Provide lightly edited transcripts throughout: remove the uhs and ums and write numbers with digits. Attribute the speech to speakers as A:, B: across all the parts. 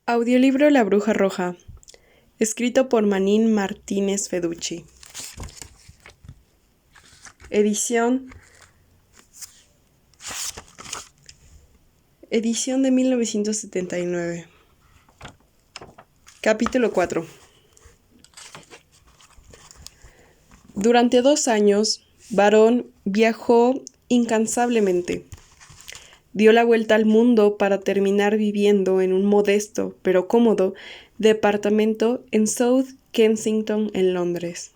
A: Audiolibro La Bruja Roja, escrito por Manín Martínez Feducci. Edición de 1979. Capítulo 4. Durante 2 años, Varón viajó incansablemente. Dio la vuelta al mundo para terminar viviendo en un modesto, pero cómodo, departamento en South Kensington, en Londres,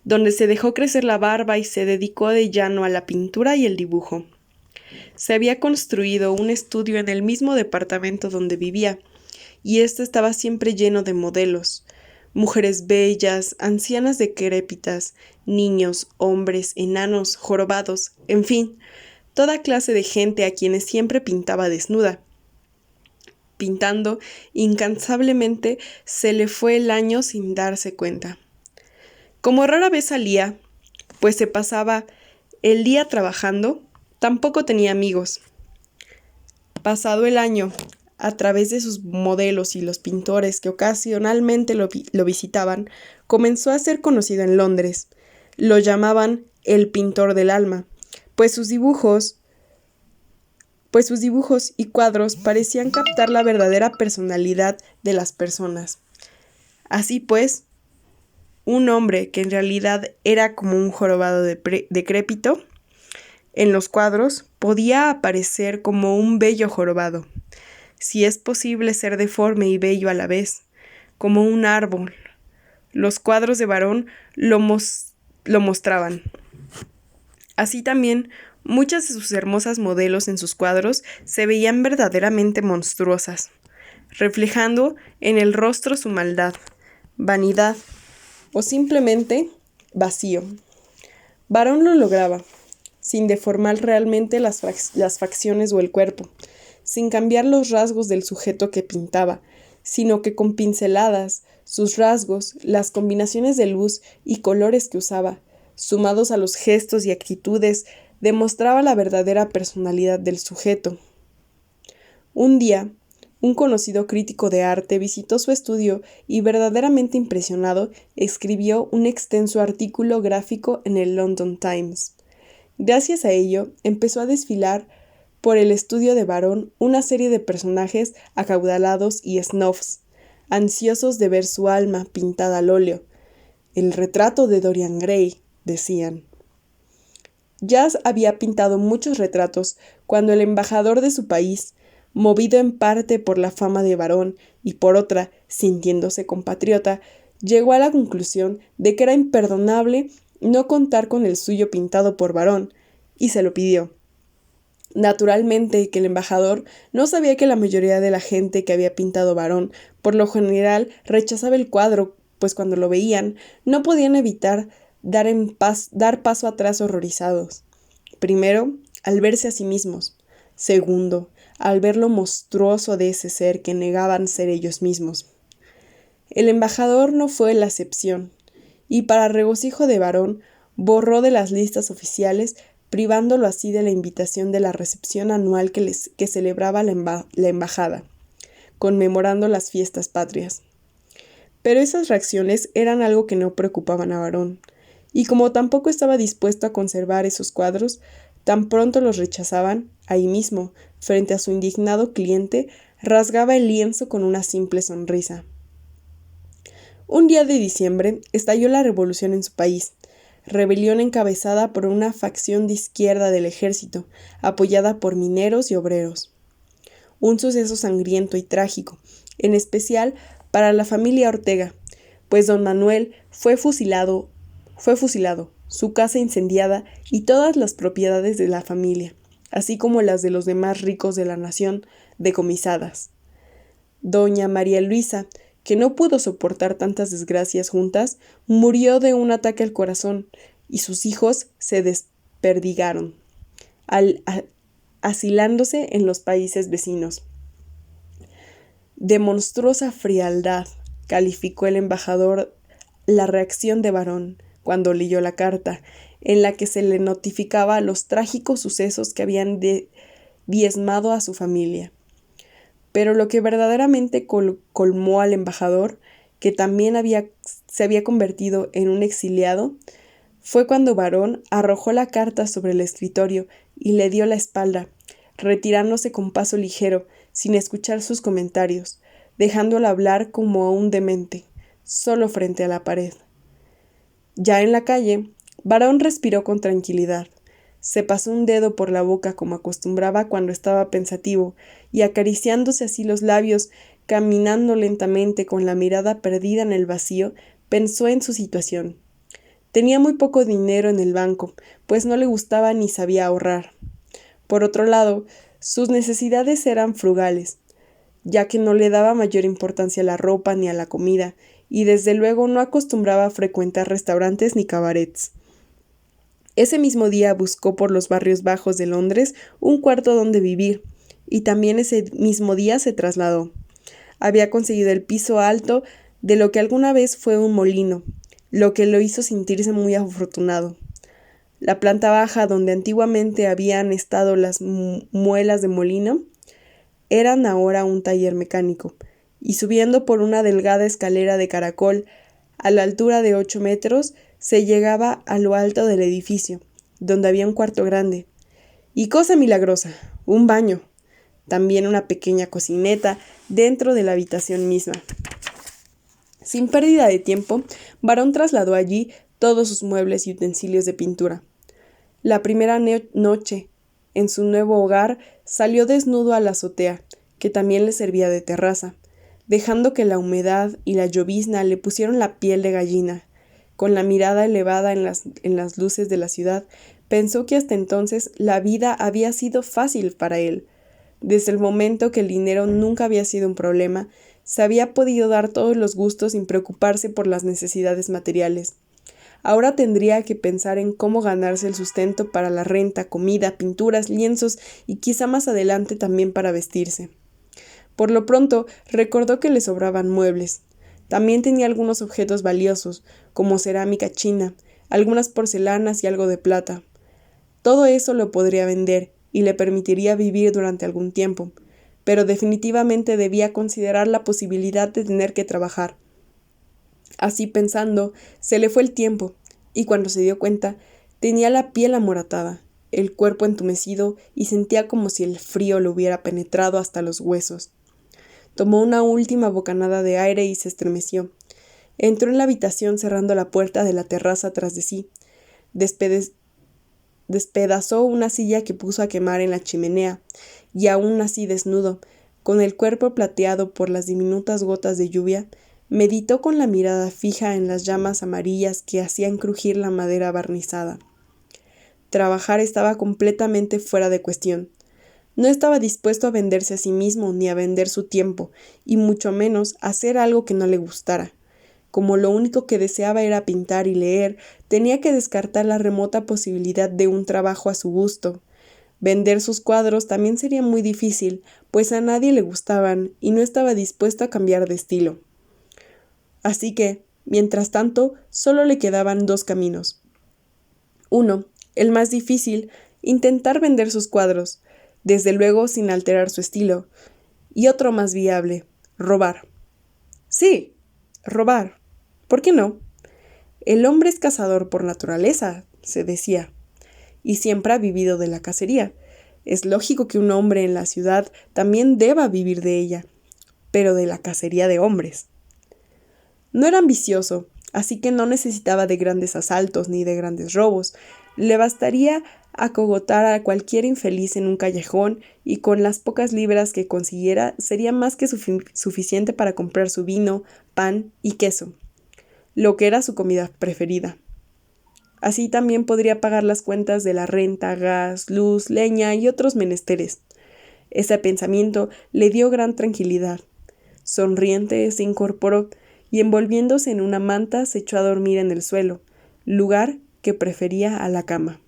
A: donde se dejó crecer la barba y se dedicó de llano a la pintura y el dibujo. Se había construido un estudio en el mismo departamento donde vivía, y éste estaba siempre lleno de modelos, mujeres bellas, ancianas decrépitas, niños, hombres, enanos, jorobados, en fin, toda clase de gente a quienes siempre pintaba desnuda. Pintando incansablemente se le fue el año sin darse cuenta. Como rara vez salía, pues se pasaba el día trabajando, tampoco tenía amigos. Pasado el año, a través de sus modelos y los pintores que ocasionalmente lo visitaban, comenzó a ser conocido en Londres. Lo llamaban el pintor del alma, pues sus dibujos y cuadros parecían captar la verdadera personalidad de las personas. Así pues, un hombre que en realidad era como un jorobado decrépito, en los cuadros podía aparecer como un bello jorobado, si es posible ser deforme y bello a la vez, como un árbol. Los cuadros de Varón lo mostraban. Así también, muchas de sus hermosas modelos en sus cuadros se veían verdaderamente monstruosas, reflejando en el rostro su maldad, vanidad o simplemente vacío. Varón lo lograba, sin deformar realmente las facciones o el cuerpo, sin cambiar los rasgos del sujeto que pintaba, sino que con pinceladas, sus rasgos, las combinaciones de luz y colores que usaba, sumados a los gestos y actitudes, demostraba la verdadera personalidad del sujeto. Un día, un conocido crítico de arte visitó su estudio y, verdaderamente impresionado, escribió un extenso artículo gráfico en el London Times. Gracias a ello, empezó a desfilar por el estudio de Varón una serie de personajes acaudalados y snobs, ansiosos de ver su alma pintada al óleo. El retrato de Dorian Gray, decían. Ya había pintado muchos retratos cuando el embajador de su país, movido en parte por la fama de Varón y por otra, sintiéndose compatriota, llegó a la conclusión de que era imperdonable no contar con el suyo pintado por Varón, y se lo pidió. Naturalmente que el embajador no sabía que la mayoría de la gente que había pintado Varón por lo general rechazaba el cuadro, pues cuando lo veían no podían evitar dar paso atrás horrorizados. Primero, al verse a sí mismos. Segundo, al ver lo monstruoso de ese ser que negaban ser ellos mismos. El embajador no fue la excepción, y para regocijo de Varón, borró de las listas oficiales, privándolo así de la invitación de la recepción anual que celebraba la embajada, conmemorando las fiestas patrias. Pero esas reacciones eran algo que no preocupaban a Varón, y como tampoco estaba dispuesto a conservar esos cuadros, tan pronto los rechazaban, ahí mismo, frente a su indignado cliente, rasgaba el lienzo con una simple sonrisa. Un día de diciembre estalló la revolución en su país, rebelión encabezada por una facción de izquierda del ejército, apoyada por mineros y obreros. Un suceso sangriento y trágico, en especial para la familia Ortega, pues don Manuel fue fusilado, su casa incendiada y todas las propiedades de la familia, así como las de los demás ricos de la nación, decomisadas. Doña María Luisa, que no pudo soportar tantas desgracias juntas, murió de un ataque al corazón, y sus hijos se desperdigaron, asilándose en los países vecinos. De monstruosa frialdad calificó el embajador la reacción de Varón cuando leyó la carta, en la que se le notificaba los trágicos sucesos que habían diezmado a su familia. Pero lo que verdaderamente colmó al embajador, que también se había convertido en un exiliado, fue cuando Varón arrojó la carta sobre el escritorio y le dio la espalda, retirándose con paso ligero, sin escuchar sus comentarios, dejándola hablar como a un demente, solo frente a la pared. Ya en la calle, Varón respiró con tranquilidad. Se pasó un dedo por la boca como acostumbraba cuando estaba pensativo, y acariciándose así los labios, caminando lentamente con la mirada perdida en el vacío, pensó en su situación. Tenía muy poco dinero en el banco, pues no le gustaba ni sabía ahorrar. Por otro lado, sus necesidades eran frugales, ya que no le daba mayor importancia a la ropa ni a la comida, y desde luego no acostumbraba a frecuentar restaurantes ni cabarets. Ese mismo día buscó por los barrios bajos de Londres un cuarto donde vivir, y también ese mismo día se trasladó. Había conseguido el piso alto de lo que alguna vez fue un molino, lo que lo hizo sentirse muy afortunado. La planta baja, donde antiguamente habían estado las muelas de molino, eran ahora un taller mecánico, y subiendo por una delgada escalera de caracol, a la altura de 8 metros, se llegaba a lo alto del edificio, donde había un cuarto grande. Y cosa milagrosa, un baño, también una pequeña cocineta dentro de la habitación misma. Sin pérdida de tiempo, Varón trasladó allí todos sus muebles y utensilios de pintura. La primera noche, en su nuevo hogar, salió desnudo a la azotea, que también le servía de terraza, dejando que la humedad y la llovizna le pusieron la piel de gallina. Con la mirada elevada en las luces de la ciudad, pensó que hasta entonces la vida había sido fácil para él. Desde el momento que el dinero nunca había sido un problema, se había podido dar todos los gustos sin preocuparse por las necesidades materiales. Ahora tendría que pensar en cómo ganarse el sustento para la renta, comida, pinturas, lienzos y quizá más adelante también para vestirse. Por lo pronto, recordó que le sobraban muebles. También tenía algunos objetos valiosos, como cerámica china, algunas porcelanas y algo de plata. Todo eso lo podría vender y le permitiría vivir durante algún tiempo, pero definitivamente debía considerar la posibilidad de tener que trabajar. Así pensando, se le fue el tiempo, y cuando se dio cuenta, tenía la piel amoratada, el cuerpo entumecido y sentía como si el frío lo hubiera penetrado hasta los huesos. Tomó una última bocanada de aire y se estremeció. Entró en la habitación cerrando la puerta de la terraza tras de sí. Despedazó una silla que puso a quemar en la chimenea, y aún así desnudo, con el cuerpo plateado por las diminutas gotas de lluvia, meditó con la mirada fija en las llamas amarillas que hacían crujir la madera barnizada. Trabajar estaba completamente fuera de cuestión. No estaba dispuesto a venderse a sí mismo ni a vender su tiempo, y mucho menos a hacer algo que no le gustara. Como lo único que deseaba era pintar y leer, tenía que descartar la remota posibilidad de un trabajo a su gusto. Vender sus cuadros también sería muy difícil, pues a nadie le gustaban y no estaba dispuesto a cambiar de estilo. Así que, mientras tanto, solo le quedaban dos caminos. Uno, el más difícil, intentar vender sus cuadros, desde luego sin alterar su estilo, y otro más viable, robar. Sí, robar. ¿Por qué no? El hombre es cazador por naturaleza, se decía, y siempre ha vivido de la cacería. Es lógico que un hombre en la ciudad también deba vivir de ella, pero de la cacería de hombres. No era ambicioso, así que no necesitaba de grandes asaltos ni de grandes robos. Le bastaría acogotar a cualquier infeliz en un callejón y con las pocas libras que consiguiera sería más que suficiente para comprar su vino, pan y queso, lo que era su comida preferida. Así también podría pagar las cuentas de la renta, gas, luz, leña y otros menesteres. Ese pensamiento le dio gran tranquilidad. Sonriente se incorporó y envolviéndose en una manta se echó a dormir en el suelo, lugar que prefería a la cama.